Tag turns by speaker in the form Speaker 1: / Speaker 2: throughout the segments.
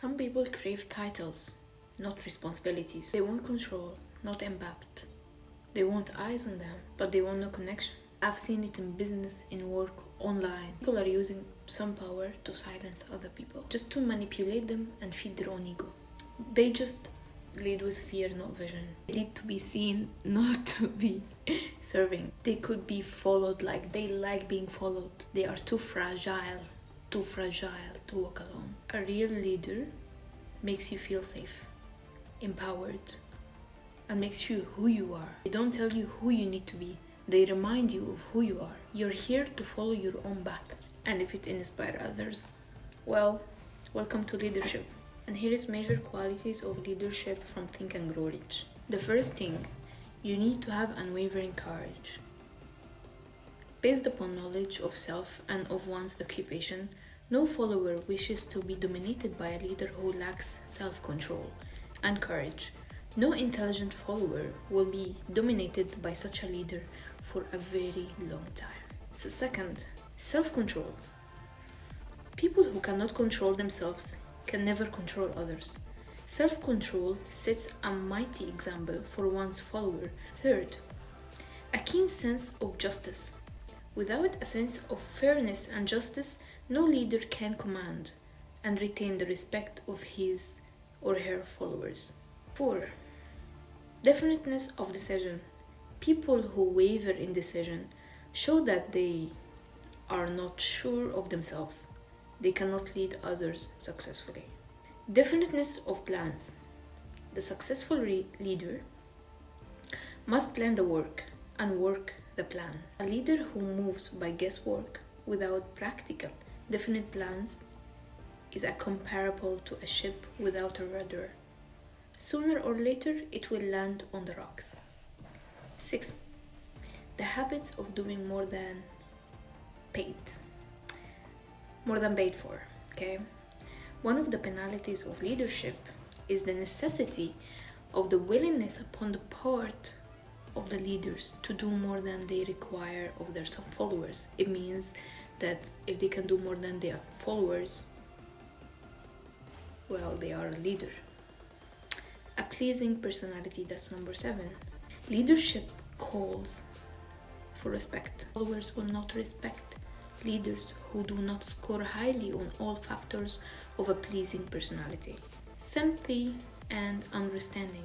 Speaker 1: Some people crave titles, not responsibilities. They want control, not impact. They want eyes on them, but they want no connection. I've seen it in business, in work, online. People are using some power to silence other people, just to manipulate them and feed their own ego. They just lead with fear, not vision. They need to be seen, not to be serving. They could be followed like they like being followed. They are too fragile to walk alone. A real leader makes you feel safe, empowered, and makes you who you are. They don't tell you who you need to be. They remind you of who you are. You're here to follow your own path. And if it inspires others, well, welcome to leadership. And here is major qualities of leadership from Think and Grow Rich. The first thing, you need to have unwavering courage. Based upon knowledge of self and of one's occupation, no follower wishes to be dominated by a leader who lacks self-control and courage. No intelligent follower will be dominated by such a leader for a very long time. So second, self-control. People who cannot control themselves can never control others. Self-control sets a mighty example for one's follower. Third, a keen sense of justice. Without a sense of fairness and justice, no leader can command and retain the respect of his or her followers. 4. Definiteness of decision. People who waver in decision show that they are not sure of themselves. They cannot lead others successfully. Definiteness of plans. The successful leader must plan the work and work the plan. A leader who moves by guesswork without practical, definite plans is comparable to a ship without a rudder. Sooner or later, it will land on the rocks. 6. The habits of doing more than paid for, okay? One of the penalties of leadership is the necessity of the willingness upon the part of the leaders to do more than they require of their followers. It means that if they can do more than their followers, well, they are a leader. A pleasing personality, that's number 7. Leadership calls for respect. Followers will not respect leaders who do not score highly on all factors of a pleasing personality. Sympathy and understanding.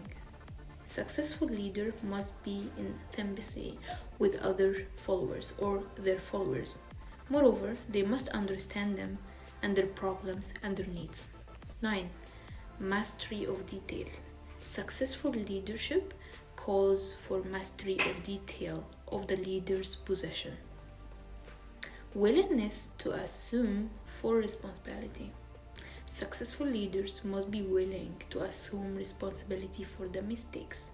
Speaker 1: Successful leader must be in sympathy with other followers or their followers. Moreover, they must understand them and their problems and their needs. 9. Mastery of detail. Successful leadership calls for mastery of detail of the leader's position. Willingness to assume full responsibility. Successful leaders must be willing to assume responsibility for the mistakes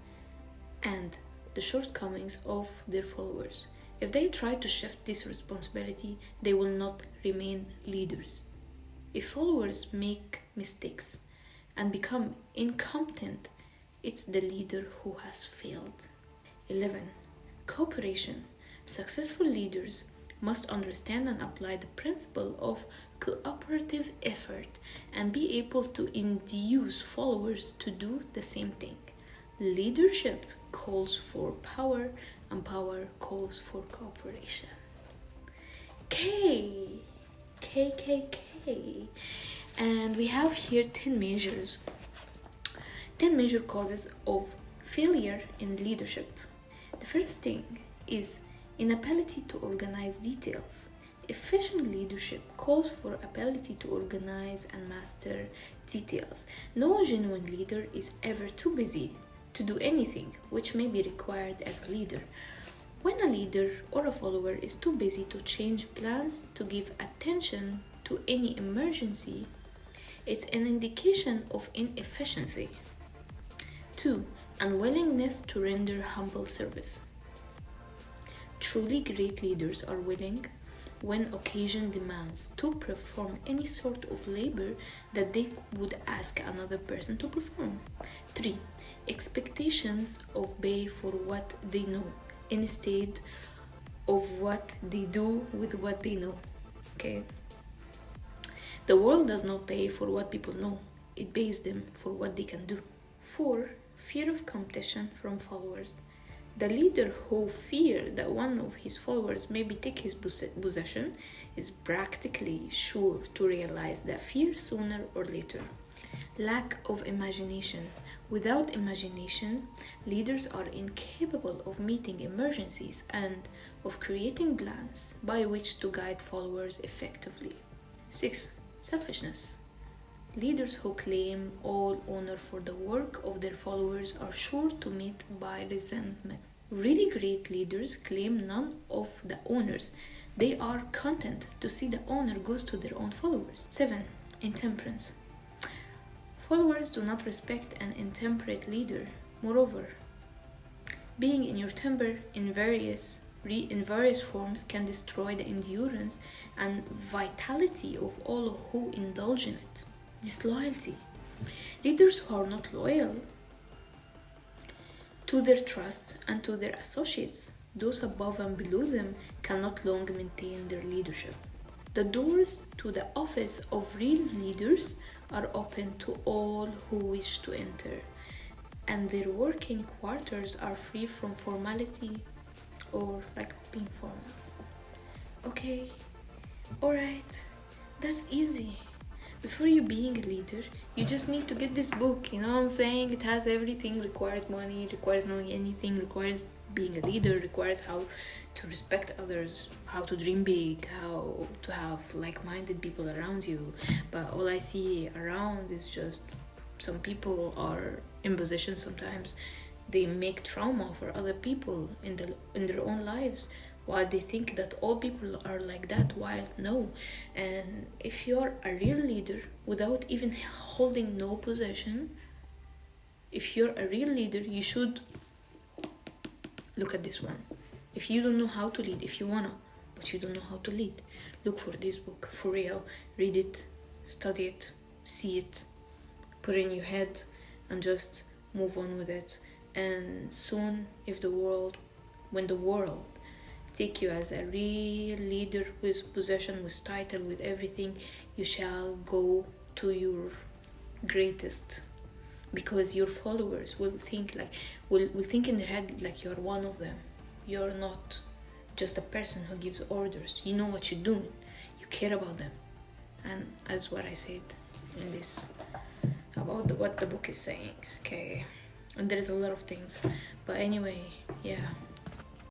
Speaker 1: and the shortcomings of their followers. If they try to shift this responsibility, they will not remain leaders. If followers make mistakes and become incompetent, it's the leader who has failed. 11. Cooperation. Successful leaders must understand and apply the principle of cooperative effort and be able to induce followers to do the same thing. Leadership calls for power and power calls for cooperation. K. And we have here 10 measures. 10 major causes of failure in leadership. The first thing is inability to organize details. Efficient leadership calls for ability to organize and master details. No genuine leader is ever too busy to do anything which may be required as a leader. When a leader or a follower is too busy to change plans to give attention to any emergency, it's an indication of inefficiency. 2. Unwillingness to render humble service. Truly great leaders are willing, when occasion demands, to perform any sort of labor that they would ask another person to perform. 3. Expectations of pay for what they know instead of what they do with what they know. Okay? The world does not pay for what people know. it pays them for what they can do. 4. Fear of competition from followers. The leader who fears that one of his followers maybe take his possession is practically sure to realize that fear sooner or later. Lack of imagination. Without imagination, leaders are incapable of meeting emergencies and of creating plans by which to guide followers effectively. 6. Selfishness. Leaders who claim all honor for the work of their followers are sure to meet by resentment. Really great leaders claim none of the honors. They are content to see the honor goes to their own followers. 7. Intemperance. Followers do not respect an intemperate leader. Moreover, being in your temper in various forms can destroy the endurance and vitality of all who indulge in it. Disloyalty. Leaders who are not loyal to their trust and to their associates, those above and below them, cannot long maintain their leadership. The doors to the office of real leaders are open to all who wish to enter, and their working quarters are free from formality or like being formal. Okay, alright, that's easy. Before you being a leader, you just need to get this book, you know what I'm saying? It has everything, requires money, requires knowing anything, requires being a leader, requires how to respect others, how to dream big, how to have like-minded people around you. But all I see around is just some people are in positions sometimes. They make trauma for other people in their own lives, while they think that all people are like that, while no. And if you're a real leader without even holding no position, if you're a real leader, you should look at this one. If you don't know how to lead, if you wanna, but you don't know how to lead, look for this book, for real. Read it, study it, see it, put it in your head, and just move on with it. And soon, when the world take you as a real leader with possession, with title, with everything, you shall go to your greatest, because your followers will think will think in their head like you're one of them. You're not just a person who gives orders. You know what you're doing. You care about them. And as what I said in this about what the book is saying, okay? And there's a lot of things, but anyway, yeah.